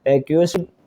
QS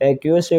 QS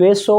QSO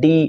D,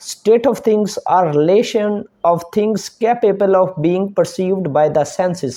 state of things or relation of things capable of being perceived by the senses।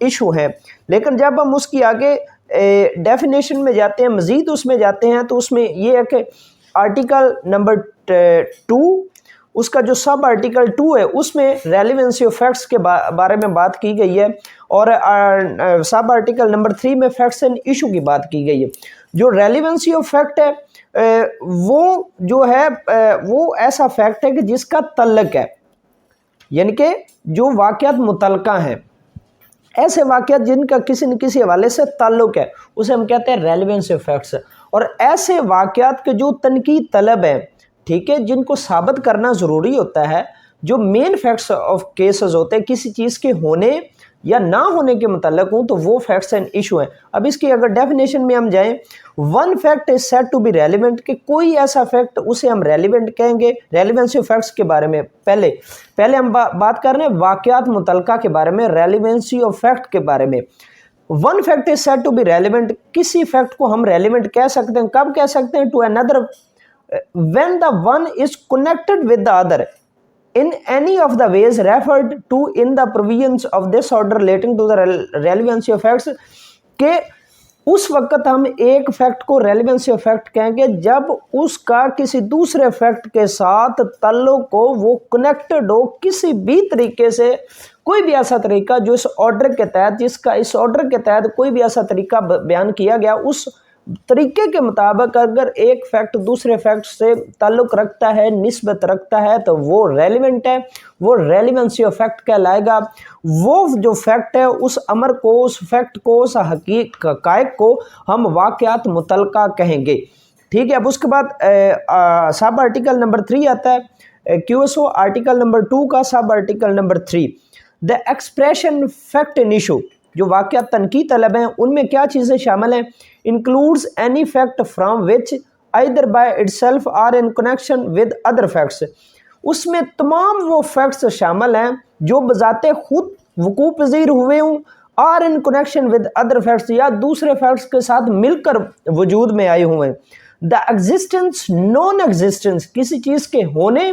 Issue ہیں. لیکن جب ہم اس کی آگے definition میں جاتے ہیں, مزید اس میں جاتے ہیں, تو اس میں یہ ہے کہ آرٹیکل نمبر 2 اس کا جو سب آرٹیکل 2 ہے اس میں ریلیونسی آف فیکٹس کے بارے میں بات کی گئی ہے, اور سب آرٹیکل نمبر 3 میں فیکٹس اینڈ ایشو کی بات کی گئی ہے. جو ریلیونسی آف فیکٹ ہے وہ جو ہے وہ ایسا فیکٹ ہے کہ جس کا تعلق ہے, یعنی کہ جو واقعات متعلقہ ہیں, ایسے واقعات جن کا کسی نہ کسی حوالے سے تعلق ہے, اسے ہم کہتے ہیں ریلیونسی آف فیکٹس. اور ایسے واقعات کے جو تنقید طلب ہیں, ٹھیک ہے, جن کو ثابت کرنا ضروری ہوتا ہے, جو مین فیکٹس آف کیسز ہوتے ہیں کسی چیز کے ہونے یا نہ ہونے کے متعلق ہوں, تو وہ فیکٹس اینڈ ایشو ہیں. اب اس کی اگر ڈیفینیشن میں ہم جائیں, one fact is said to be relevant, کہ کوئی ایسا فیکٹ اسے ہم ریلیونٹ کہیں گے. ریلیونسی آف فیکٹس کے بارے میں پہلے ہم بات کر رہے ہیں واقعات متعلقہ کے بارے میں, ریلیونسی آف فیکٹ کے بارے میں. One fact is said to be relevant, کسی فیکٹ کو ہم ریلیونٹ کہہ سکتے ہیں, کب کہہ سکتے ہیں, to another when the one is connected with the other in any of the ways referred to in the provisions of this order relating to the relevancy of facts, کہ اس وقت ہم ایک فیکٹ کو ریلیونسی آف فیکٹ کہیں گے جب اس کا کسی دوسرے فیکٹ کے ساتھ تعلق ہو, وہ کنیکٹڈ ہو کسی بھی طریقے سے, کوئی بھی ایسا طریقہ جو اس آرڈر کے تحت, جس کا اس آرڈر کے تحت کوئی بھی ایسا طریقہ بیان کیا گیا, اس طریقے کے مطابق اگر ایک فیکٹ دوسرے فیکٹ سے تعلق رکھتا ہے, نسبت رکھتا ہے, تو وہ ریلیونٹ ہے, وہ ریلیونسی آف فیکٹ کہلائے گا. وہ جو فیکٹ ہے اس امر کو, اس فیکٹ کو, اس حقائق کو ہم واقعات متعلقہ کہیں گے. ٹھیک ہے. اب اس کے بعد سب آرٹیکل نمبر 3 آتا ہے, QSO آرٹیکل نمبر 2 کا sub article number 3, the expression fact in issue. جو واقعات تنقید طلب ہیں ان میں کیا چیزیں شامل ہیں, includes any fact from which either by itself or in connection with other facts. اس میں تمام وہ فیکٹس شامل ہیں جو بذات خود وقوع پذیر ہوئے ہوں, اور in connection with other facts, یا دوسرے فیکٹس کے ساتھ مل کر وجود میں آئے ہوئے ہیں. the existence, non existence, کسی چیز کے ہونے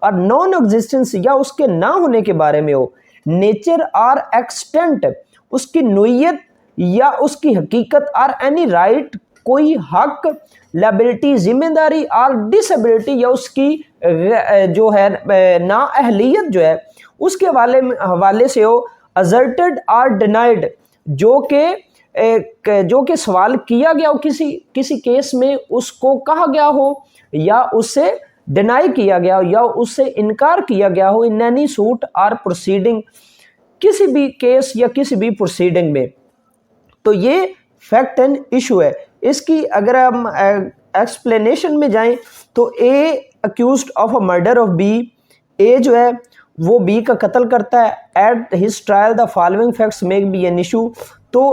اور non existence یا اس کے نہ ہونے کے بارے میں ہو. nature or extent, اس کی نوعیت یا اس کی حقیقت, اور اینی رائٹ, کوئی حق, لائبلٹی, ذمہ داری, اور ڈسیبلٹی یا اس کی جو ہے نااہلیت جو ہے اس کے حوالے سے ہو. asserted اور denied, جو کہ سوال کیا گیا ہو کسی کیس میں, اس کو کہا گیا ہو یا اس سے ڈینائی کیا گیا ہو یا اس سے انکار کیا گیا ہو, in any suit or proceeding, کسی بھی کیس یا کسی بھی پروسیڈنگ میں. تو یہ فیکٹ اینڈ ایشو ہے. اس کی اگر ہم ایکسپلینیشن میں جائیں تو A accused of a murder of B, A جو ہے وہ بی کا قتل کرتا ہے. At his trial the following facts make be an issue. تو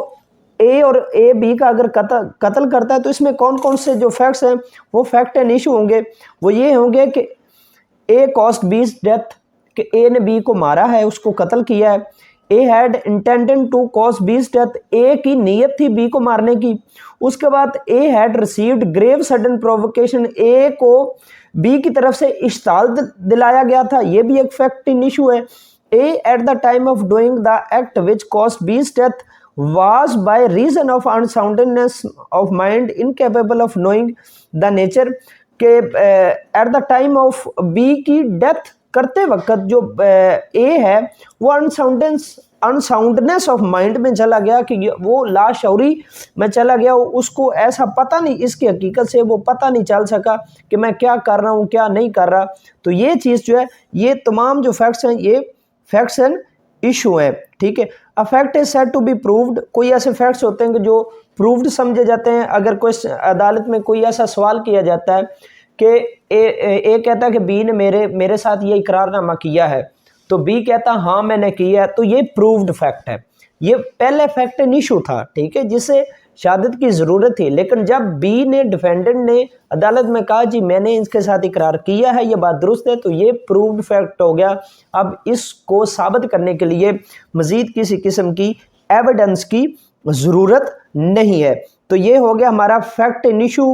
اے اور اے بی کا اگر قتل کرتا ہے تو اس میں کون کون سے جو فیکٹس ہیں وہ فیکٹ اینڈ ایشو ہوں گے. وہ یہ ہوں گے کہ اے کاسڈ بیز ڈیتھ, کہ اے نے بی کو مارا ہے, اس کو قتل کیا ہے. A had intending to cause B's death, A کی نیت تھی بی کو مارنے کی. اس کے بعد اے ہیڈ ریسیوڈ گریو سڈن پرووکیشن, اے کو بی کی طرف سے اشتعال دلایا گیا تھا, یہ بھی ایک فیکٹ ان ایشو ہے. A at the time of doing the act which caused B's death was by reason of unsoundness of mind incapable of knowing the nature, کہ at the time of B کی death کرتے وقت جو اے ہے وہ انساؤنڈنس of mind میں چلا گیا, کہ وہ لاشعوری میں چلا گیا, اس کو ایسا پتہ نہیں, اس کی حقیقت سے وہ پتہ نہیں چل سکا کہ میں کیا کر رہا ہوں کیا نہیں کر رہا. تو یہ چیز جو ہے, یہ تمام جو فیکٹس ہیں یہ فیکٹس اینڈ ایشو ہیں. ٹھیک ہے. A fact is said to be proved, کوئی ایسے فیکٹس ہوتے ہیں کہ جو پرووڈ سمجھے جاتے ہیں. اگر کوئی عدالت میں کوئی ایسا سوال کیا جاتا ہے کہ اے کہتا ہے کہ بی نے میرے ساتھ یہ اقرار نامہ کیا ہے, تو بی کہتا ہاں میں نے کیا ہے, تو یہ پرووڈ فیکٹ ہے. یہ پہلے فیکٹ ان ایشو تھا, ٹھیک ہے, جسے شہادت کی ضرورت تھی. لیکن جب بی نے, ڈیفینڈنٹ نے عدالت میں کہا جی میں نے اس کے ساتھ اقرار کیا ہے, یہ بات درست ہے, تو یہ پرووڈ فیکٹ ہو گیا. اب اس کو ثابت کرنے کے لیے مزید کسی قسم کی ایویڈنس کی ضرورت نہیں ہے. تو یہ ہو گیا ہمارا فیکٹ ان ایشو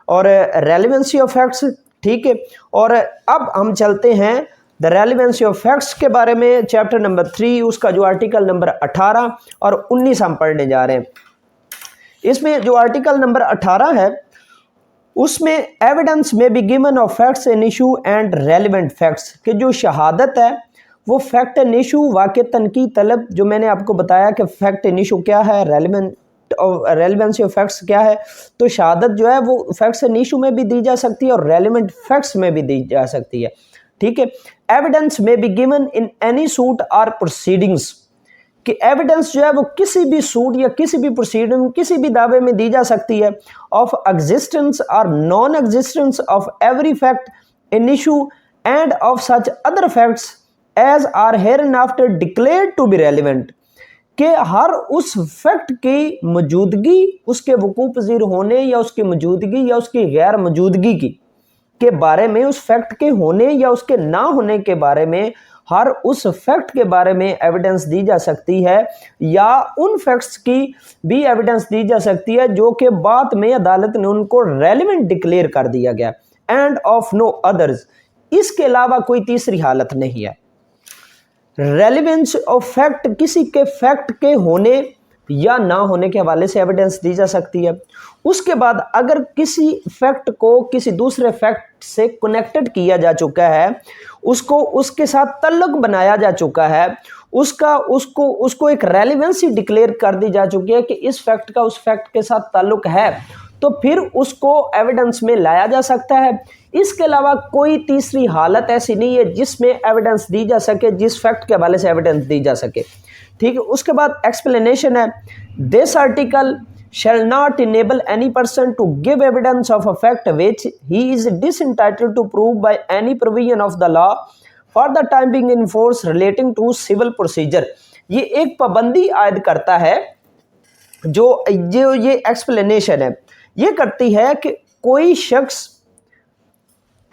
اور ریلیونسی آف فیکٹس. ٹھیک ہے. اور اب ہم چلتے ہیں دا ریلیونسی آف فیکٹس کے بارے میں چیپٹر نمبر 3 اس کا جو آرٹیکل نمبر 18 اور 19 ہم پڑھنے جا رہے ہیں۔ اس میں جو آرٹیکل نمبر 18 ہے اس میں ایویڈنس میں be given of facts in issue and relevant facts, کہ جو شہادت ہے وہ فیکٹ ان ایشو واقع تنقید طلب، جو میں نے آپ کو بتایا کہ فیکٹ ان ایشو کیا ہے، ریلیونسی آف فیکٹس کیا ہے، تو شہادت جو ہے وہ فیکٹس ان ایشو میں بھی دی جا سکتی ہے اور ریلیونٹ فیکٹس میں بھی دی جا سکتی ہے، ٹھیک ہے۔ ایویڈنس میں be given in any suit or proceedings, کہ ایویڈنس جو ہے وہ کسی بھی سوٹ یا کسی بھی پروسیڈنگ، کسی بھی دعوے میں دی جا سکتی ہے، آف ایگزسٹنس اور non existence of every fact in issue and of such other facts as are hereinafter declared to be relevant, کہ ہر اس فیکٹ کی موجودگی، اس کے وقوع پذیر ہونے یا اس کی موجودگی یا اس کی غیر موجودگی کے بارے میں، اس فیکٹ کے ہونے یا اس کے نہ ہونے کے بارے میں، ہر اس فیکٹ کے بارے میں ایویڈنس دی جا سکتی ہے، یا ان فیکٹس کی بھی ایویڈنس دی جا سکتی ہے جو کہ بعد میں عدالت نے ان کو ریلیونٹ ڈکلیئر کر دیا گیا، اینڈ آف نو ادرز، اس کے علاوہ کوئی تیسری حالت نہیں ہے۔ ریلیونس آف فیکٹ، کسی کے فیکٹ کے ہونے یا نہ ہونے کے حوالے سے ایویڈنس دی جا سکتی ہے۔ اس کے بعد اگر کسی فیکٹ کو کسی دوسرے فیکٹ سے کنیکٹڈ کیا جا چکا ہے، اس کو اس کے ساتھ تعلق بنایا جا چکا ہے، اس کو ایک ریلیونسی ڈکلیئر کر دی جا چکی ہے کہ اس فیکٹ کا اس فیکٹ کے ساتھ تعلق ہے، تو پھر اس کو ایویڈنس میں لایا جا سکتا ہے۔ اس کے علاوہ کوئی تیسری حالت ایسی نہیں ہے جس میں ایویڈنس دی جا سکے، جس فیکٹ کے حوالے سے ایویڈنس دی جا سکے، ٹھیک ہے۔ اس کے بعد ایکسپلینیشن ہے، this article shall not enable any person to give evidence of a fact which he is disentitled to prove by any provision of the law for the time being in force relating to civil procedure۔ یہ ایک پابندی عائد کرتا ہے، جو یہ explanation ہے یہ کرتی ہے کہ کوئی شخص،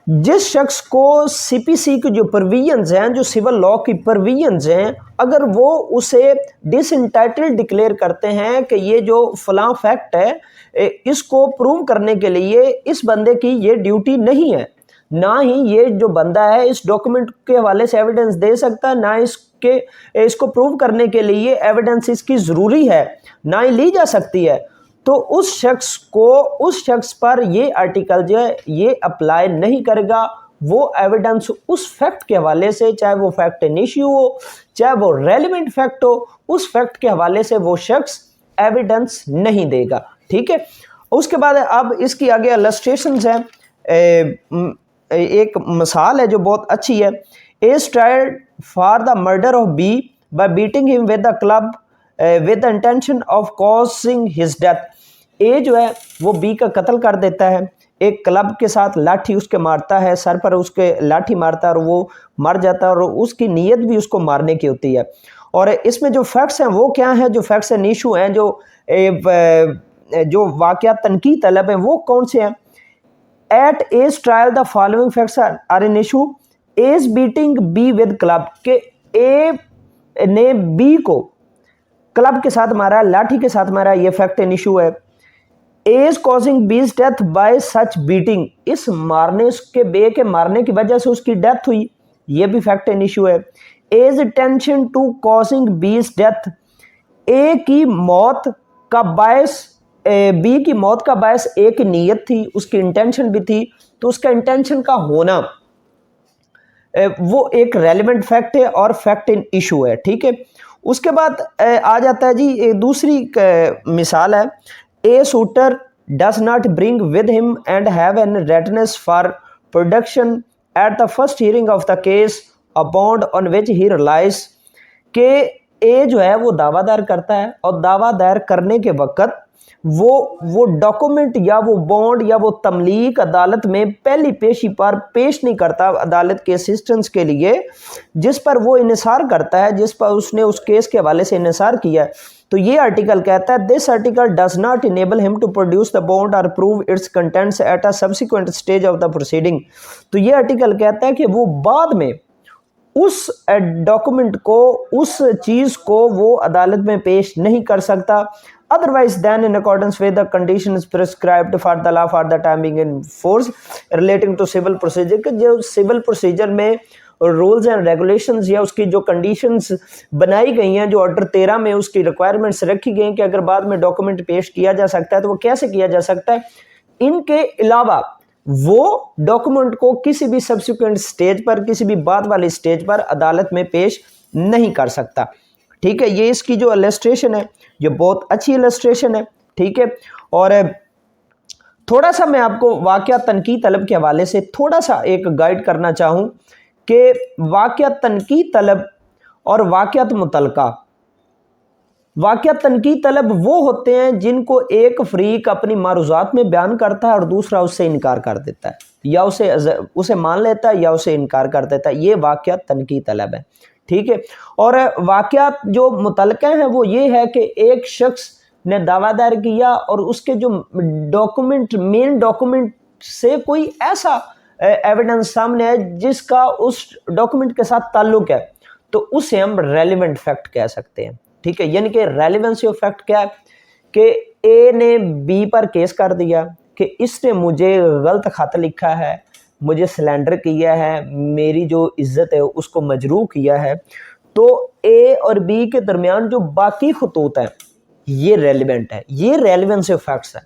جس شخص کو سی پی سی کی جو پروویژنز ہیں، جو سول لاء کی پروویژنز ہیں، اگر وہ اسے ڈس انٹائٹل ڈکلیئر کرتے ہیں کہ یہ جو فلاں فیکٹ ہے، اس کو پروو کرنے کے لیے اس بندے کی یہ ڈیوٹی نہیں ہے، نہ ہی یہ جو بندہ ہے اس ڈاکومنٹ کے حوالے سے ایویڈنس دے سکتا ہے، نہ اس کو پروو کرنے کے لیے ایویڈنس اس کی ضروری ہے، نہ ہی لی جا سکتی ہے، تو اس شخص پر یہ آرٹیکل جو ہے یہ اپلائی نہیں کرے گا۔ وہ ایویڈنس اس فیکٹ کے حوالے سے، چاہے وہ فیکٹ ان ایشو ہو، چاہے وہ ریلیونٹ فیکٹ ہو، اس فیکٹ کے حوالے سے وہ شخص ایویڈنس نہیں دے گا، ٹھیک ہے۔ اس کے بعد اب اس کی آگے السٹریشنز ہیں، ایک مثال ہے جو بہت اچھی ہے۔ is tried for the murder of B by beating him with a club with the intention of causing his death۔ اے جو ہے وہ بی کا قتل کر دیتا ہے، ایک کلب کے ساتھ لاٹھی اس کے مارتا ہے، سر پر اس کے لاٹھی مارتا ہے اور وہ مر جاتا ہے، اور اس کی نیت بھی اس کو مارنے کی ہوتی ہے۔ اور اس میں جو فیکٹس ہیں وہ کیا ہیں، جو فیکٹس ان ایشو ہیں، جو واقعات تنقید طلب ہیں، وہ کون سے ہیں؟ At A's trial the following facts are in issue. A's beating B with club, کہ اے نے بی کو کلب کے ساتھ مارا، لاٹھی کے ساتھ مارا، یہ فیکٹ ان ایشو ہے۔ As causing Bs death by such beating, اس مارنے، اس کے بے کے مارنے کی وجہ سے اس کی ڈیتھ ہوئی، یہ بھی فیکٹ ان ایشو ہے۔ As tension to causing Bs death, A کی موت کا باعث، بی کی موت کا باعث اے کی نیت تھی، اس کی انٹینشن بھی تھی، تو اس کا انٹینشن کا ہونا وہ ایک ریلیونٹ فیکٹ ہے اور فیکٹ ان ایشو ہے، ٹھیک ہے۔ اس کے بعد آ جاتا ہے جی دوسری مثال ہے، A suitor does not bring with him and have an readiness for production at the first hearing of the case a bond on which he relies, کہ اے جو ہے وہ دعویٰ دائر کرتا ہے اور دعویٰ دائر کرنے کے وقت وہ ڈاکومنٹ یا وہ بانڈ یا وہ تملیک عدالت میں پہلی پیشی پر پیش نہیں کرتا عدالت کے اسسٹنس کے لیے، جس پر وہ انحصار کرتا ہے، جس پر اس نے اس کیس کے حوالے سے انحصار کیا ہے۔ تو یہ آرٹیکل کہتا ہے this article does not enable him to produce the bond or prove its contents at a subsequent stage of the proceeding. تو یہ آرٹیکل کہتا ہے کہ وہ بعد میں اس ڈاکومنٹ کو، اس چیز کو وہ عدالت میں پیش نہیں کر سکتا، otherwise than in accordance with the conditions prescribed for the law for the time being in force relating to civil procedure، کہ جو civil procedure میں رولز اینڈ ریگولیشنز یا اس کی جو کنڈیشنز بنائی گئی ہیں، جو آرڈر 13 میں اس کی ریکوائرمنٹس رکھی گئی کہ اگر بعد میں ڈاکومنٹ پیش کیا جا سکتا ہے تو وہ کیسے کیا جا سکتا ہے، ان کے علاوہ وہ ڈاکومنٹ کو کسی بھی سبسیکوینٹ سٹیج پر، کسی بھی بعد والی سٹیج پر عدالت میں پیش نہیں کر سکتا، ٹھیک ہے۔ یہ اس کی جو السٹریشن ہے یہ بہت اچھی السٹریشن ہے، ٹھیک ہے۔ اور تھوڑا سا میں آپ کو واقعہ تنقید طلب کے حوالے سے تھوڑا سا ایک گائیڈ کرنا چاہوں کہ واقعہ تنقید طلب اور واقعات متعلقہ، واقعات تنقید طلب وہ ہوتے ہیں جن کو ایک فریق اپنی معروضات میں بیان کرتا ہے اور دوسرا اس سے انکار کر دیتا ہے، یا اسے مان لیتا ہے یا اسے انکار کر دیتا ہے، یہ واقعات تنقید طلب ہے، ٹھیک ہے۔ اور واقعات جو متعلقہ ہیں وہ یہ ہے کہ ایک شخص نے دعویٰ دائر کیا اور اس کے جو ڈاکومنٹ، مین ڈاکومنٹ سے کوئی ایسا ایویڈنس سامنے ہے جس کا اس ڈاکومنٹ کے ساتھ تعلق ہے، تو اسے ہم ریلیونٹ فیکٹ کہہ سکتے ہیں، ٹھیک ہے۔ یعنی کہ ریلیونسی آف فیکٹ کیا ہے کہ اے نے بی پر کیس کر دیا کہ اس نے مجھے غلط خط لکھا ہے، مجھے سلینڈر کیا ہے، میری جو عزت ہے اس کو مجروح کیا ہے، تو اے اور بی کے درمیان جو باقی خطوط ہیں یہ ریلیونٹ ہے، یہ ریلیونسی آف فیکٹس ہے۔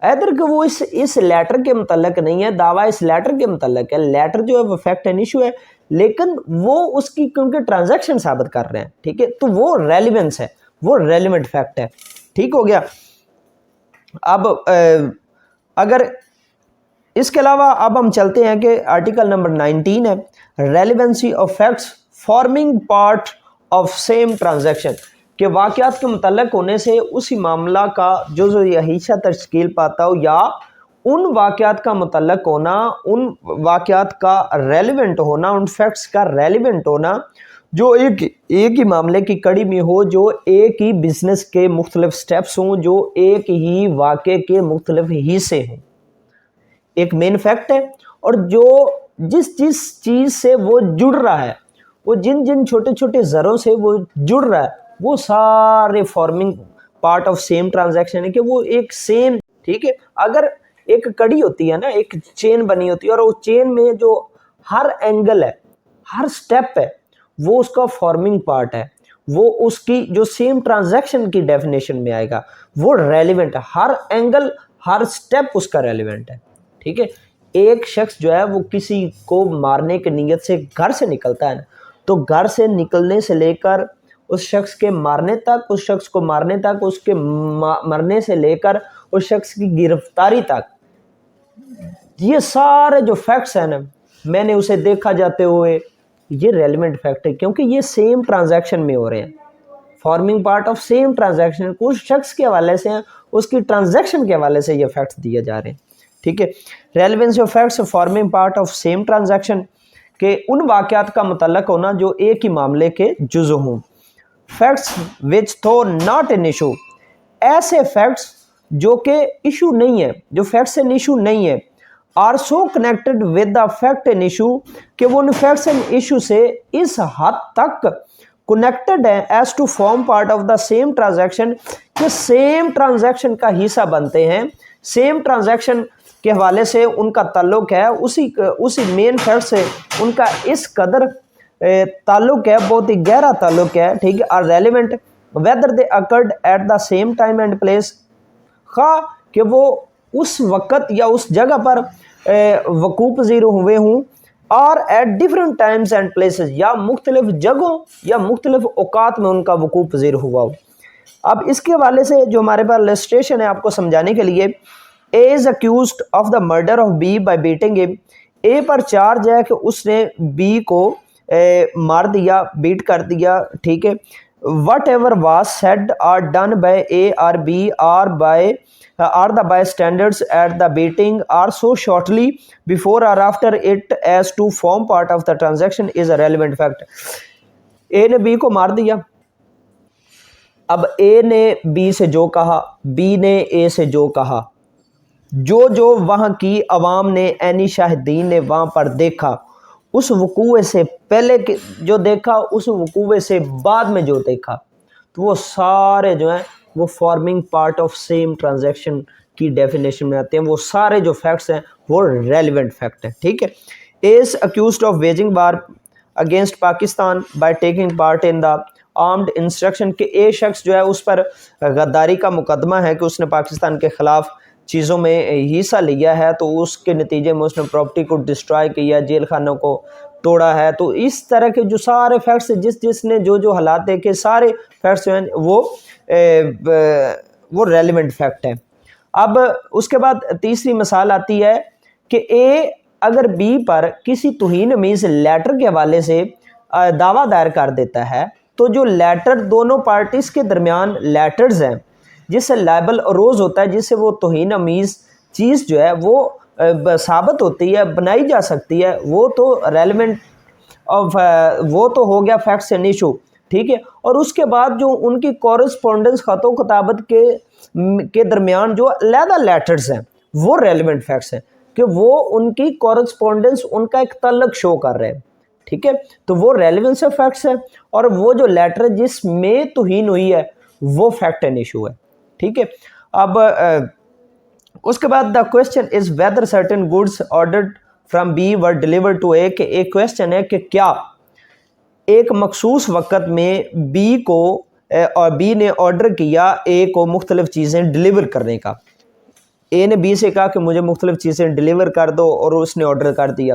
ادھر کہ وہ اس لیٹر کے متعلق نہیں ہے، دعویٰ اس لیٹر کے متعلق ہے، لیٹر جو ہے وہ فیکٹ اینڈ ایشو ہے، لیکن وہ اس کی کیونکہ ٹرانزیکشن ثابت کر رہے ہیں، ٹھیک ہے، تو وہ ریلیونس ہے، وہ ریلیونٹ فیکٹ ہے، ٹھیک ہو گیا۔ اب اگر اس کے علاوہ اب ہم چلتے ہیں کہ آرٹیکل نمبر 19 ہے، relevancy of facts farming part of same transaction, کہ واقعات کے متعلق ہونے سے اسی معاملہ کا جزو یا حصہ تشکیل پاتا ہو، یا ان واقعات کا متعلق ہونا، ان واقعات کا ریلیونٹ ہونا، ان فیکٹس کا ریلیونٹ ہونا جو ایک ہی معاملے کی کڑی میں ہو، جو ایک ہی بزنس کے مختلف سٹیپس ہوں، جو ایک ہی واقعے کے مختلف حصے ہوں، ایک مین فیکٹ ہے، اور جو جس چیز سے وہ جڑ رہا ہے، وہ جن چھوٹے چھوٹے ذروں سے وہ جڑ رہا ہے، وہ سارے farming part of same transaction ہے، کہ وہ ایک سیم، ٹھیک ہے۔ اگر ایک کڑی ہوتی ہے نا، ایک چین بنی ہوتی ہے، اور اس چین میں جو ہر اینگل ہے، ہر سٹیپ ہے، وہ اس کا فارمنگ پارٹ ہے، وہ اس کی جو سیم ٹرانزیکشن کی ڈیفینیشن میں آئے گا، وہ ریلیونٹ ہے، ہر اینگل، ہر سٹیپ اس کا ریلیونٹ ہے، ٹھیک ہے۔ ایک شخص جو ہے وہ کسی کو مارنے کی نیت سے گھر سے نکلتا ہے نا، تو گھر سے نکلنے سے لے کر اس شخص کے مارنے تک، اس شخص کو مارنے تک، اس کے مرنے سے لے کر اس شخص کی گرفتاری تک، یہ سارے جو فیکٹس ہیں نا، میں نے اسے دیکھا جاتے ہوئے، یہ ریلیونٹ فیکٹ ہے، کیونکہ یہ سیم ٹرانزیکشن میں ہو رہے ہیں، forming part of same transaction, اس شخص کے حوالے سے ہیں، اس کی ٹرانزیکشن کے حوالے سے یہ فیکٹس دیے جا رہے ہیں، ٹھیک ہے۔ Relevancy of facts farming part of same transaction, کہ ان واقعات کا متعلق ہونا جو ایک ہی معاملے کے جزو ہوں۔ فیکٹس وچ تھو ناٹ این ایشو، ایسے فیکٹس جو کہ ایشو نہیں ہے، جو فیکٹس اینڈ ایشو نہیں ہے، are so connected with the fact in issue, کہ وہ ان فیکٹس اینڈ ایشو سے اس حد تک کنیکٹڈ ہے as to form part of the same transaction, کہ سیم ٹرانزیکشن کا حصہ بنتے ہیں، سیم ٹرانزیکشن کے حوالے سے ان کا تعلق ہے، اسی مین فیکٹ سے ان کا اس قدر تعلق ہے، بہت ہی گہرا تعلق ہے، ٹھیک ہے۔ Are relevant whether they occurred at the same time and place, خواہ کہ وہ اس وقت یا اس جگہ پر وقوع پذیر ہوئے ہوں، اور at different times and places, یا مختلف جگہوں یا مختلف اوقات میں ان کا وقوع پذیر ہوا ہو۔ اب اس کے حوالے سے جو ہمارے پاس لسٹریشن ہے آپ کو سمجھانے کے لیے، A is accused of the murder of B by beating him, A per charge ہے کہ اس نے بی کو مار دیا، بیٹ کر دیا، ٹھیک ہے۔ Whatever was said or done by A or B or the by standards at the beating or so shortly before or after it as to form part of the transaction is a relevant fact. A نے B کو مار دیا، اب اے نے be سے جو کہا، be نے اے سے جو کہا، جو وہاں کی عوام نے، عینی شاہدین نے وہاں پر دیکھا، اس وقوع سے پہلے جو دیکھا، اس وقوع سے بعد میں جو دیکھا، تو وہ سارے جو ہیں وہ farming part of same transaction کی ڈیفینیشن میں آتے ہیں، وہ سارے جو فیکٹس ہیں وہ ریلیونٹ فیکٹ ہیں، ٹھیک ہے۔ is accused of waging war against Pakistan by taking part in the armed insurrection کہ اے شخص جو ہے اس پر غداری کا مقدمہ ہے کہ اس نے پاکستان کے خلاف چیزوں میں حصہ لیا ہے، تو اس کے نتیجے میں اس نے پراپرٹی کو ڈسٹرائے کیا، جیل خانوں کو توڑا ہے. تو اس طرح کے جو سارے فیکٹس جس نے جو حالات دیکھے سارے فیکٹس جو ہیں وہ ریلیونٹ فیکٹ ہیں. اب اس کے بعد تیسری مثال آتی ہے کہ اے اگر بی پر کسی توہین آمیز لیٹر کے حوالے سے دعویٰ دائر کر دیتا ہے تو جو لیٹر دونوں پارٹیز کے درمیان لیٹرز ہیں جس سے لائبل اروز ہوتا ہے، جس سے وہ توہین آمیز چیز جو ہے وہ ثابت ہوتی ہے، بنائی جا سکتی ہے، وہ تو ریلیونٹ وہ تو ہو گیا فیکٹس اینڈ ایشو. ٹھیک ہے. اور اس کے بعد جو ان کی کورسپونڈنس خط و خطابت کے درمیان جو علیحدہ لیٹرز ہیں وہ ریلیونٹ فیکٹس ہیں کہ وہ ان کی کورسپونڈنس ان کا ایک تعلق شو کر رہے ہیں. ٹھیک ہے. تو وہ ریلیونس فیکٹس ہیں، اور وہ جو لیٹر جس میں توہین ہوئی ہے وہ فیکٹ اینڈ ایشو ہے. ٹھیک ہے. اب اس کے بعد the question is whether certain goods ordered from B were delivered to A, کہ ایک کوشچن ہے کہ کیا ایک مخصوص وقت میں بی کو اور بی نے آرڈر کیا اے کو مختلف چیزیں ڈیلیور کرنے کا. اے نے بی سے کہا کہ مجھے مختلف چیزیں ڈیلیور کر دو اور اس نے آرڈر کر دیا.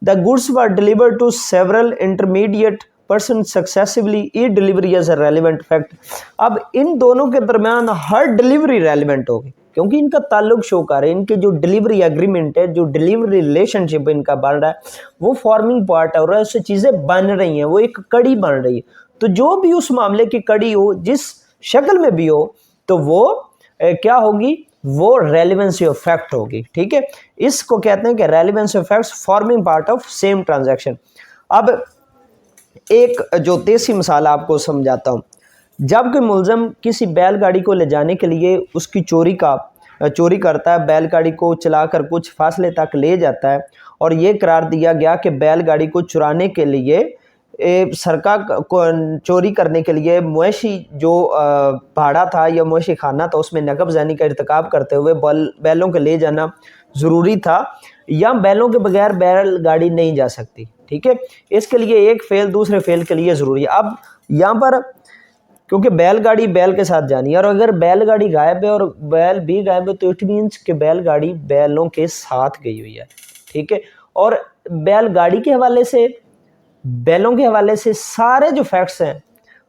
The goods were delivered to several intermediate person successively, each delivery is a relevant fact. اب ان دونوں کے درمیان ہر ڈیلیوری ریلیونٹ ہوگی کیونکہ ان کا تعلق شو کر ہے، ان کے جو ڈیلیوری ایگریمنٹ ہے، جو ڈیلیوری ریلیشن شپ ان کا بن رہا ہے وہ فارمنگ پارٹ ہے، اور اس سے چیزیں بن رہی ہیں، وہ ایک کڑی بن رہی ہے. تو جو بھی اس معاملے کی کڑی ہو جس شکل میں بھی ہو تو وہ کیا ہوگی، وہ ریلیونسی آف فیکٹ ہوگی. ٹھیک ہے. اس کو کہتے ہیں کہ relevancy of facts farming part of same transaction. اب ایک جو تیسری مثال آپ کو سمجھاتا ہوں. جب کوئی ملزم کسی بیل گاڑی کو لے جانے کے لیے اس کی چوری کرتا ہے، بیل گاڑی کو چلا کر کچھ فاصلے تک لے جاتا ہے، اور یہ قرار دیا گیا کہ بیل گاڑی کو چرانے کے لیے سرقہ کو چوری کرنے کے لیے مویشی جو بھاڑا تھا یا مویشی خانہ تھا اس میں نقب زنی کا ارتکاب کرتے ہوئے بیلوں کے لے جانا ضروری تھا، یا بیلوں کے بغیر بیل گاڑی نہیں جا سکتی. ٹھیک ہے. اس کے لیے ایک فعل دوسرے فعل کے لیے ضروری ہے. اب یہاں پر کیونکہ بیل گاڑی بیل کے ساتھ جانی ہے، اور اگر بیل گاڑی غائب ہے اور بیل بھی غائب ہے تو اٹ مینس کہ بیل گاڑی بیلوں کے ساتھ گئی ہوئی ہے. ٹھیک ہے. اور بیل گاڑی کے حوالے سے، بیلوں کے حوالے سے سارے جو فیکٹس ہیں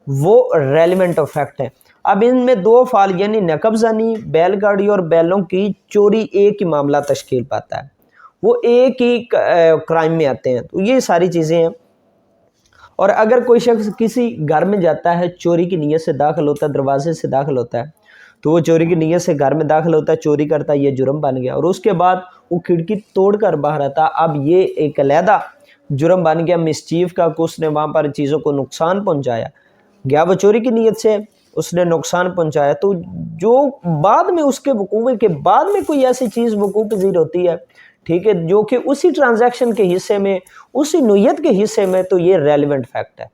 وہ ریلیونٹ آف فیکٹ ہیں. اب ان میں دو افعال یعنی نقب زنی، بیل گاڑی اور بیلوں کی چوری ایک ہی معاملہ تشکیل پاتا ہے، وہ ایک ہی کرائم میں آتے ہیں. تو یہ ساری چیزیں ہیں. اور اگر کوئی شخص کسی گھر میں جاتا ہے، چوری کی نیت سے داخل ہوتا ہے، دروازے سے داخل ہوتا ہے، تو وہ چوری کی نیت سے گھر میں داخل ہوتا ہے، چوری کرتا ہے، یہ جرم بن گیا. اور اس کے بعد وہ کھڑکی توڑ کر باہر آتا، اب یہ ایک علیحدہ جرم بن گیا مسچیف کا، کہ اس نے وہاں پر چیزوں کو نقصان پہنچایا. گیا وہ چوری کی نیت سے، اس نے نقصان پہنچایا. تو جو بعد میں اس کے وقوع کے بعد میں کوئی ایسی چیز وقوع پذیر ہوتی ہے، ٹھیک ہے، جو کہ اسی ٹرانزیکشن کے حصے میں، اسی نوعیت کے حصے میں، تو یہ ریلیونٹ فیکٹ ہے.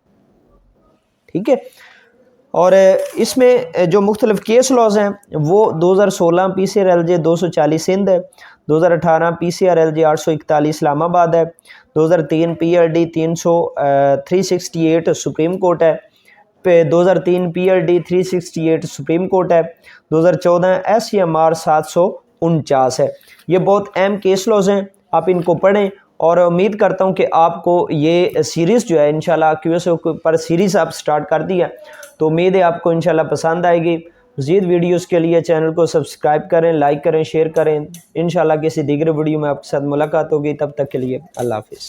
ٹھیک ہے. اور اس میں جو مختلف کیس لاز ہیں وہ 2016 P C R L J 240 Sindh ہے، 2018 پی سی آر ایل جے 841 اسلام آباد ہے، 2003 P R D 368 supreme court ہے، 2003 P R D 368 supreme court ہے، 2014 ایس سی ایم آر 749 ہے. یہ بہت اہم کیس لاز ہیں، آپ ان کو پڑھیں. اور امید کرتا ہوں کہ آپ کو یہ سیریز جو ہے انشاءاللہ کیو ایس او پر سیریز آپ سٹارٹ کر دی ہے، تو امید ہے آپ کو انشاءاللہ پسند آئے گی. مزید ویڈیوز کے لیے چینل کو سبسکرائب کریں، لائک کریں، شیئر کریں. انشاءاللہ کسی دیگر ویڈیو میں آپ کے ساتھ ملاقات ہوگی. تب تک کے لیے اللہ حافظ.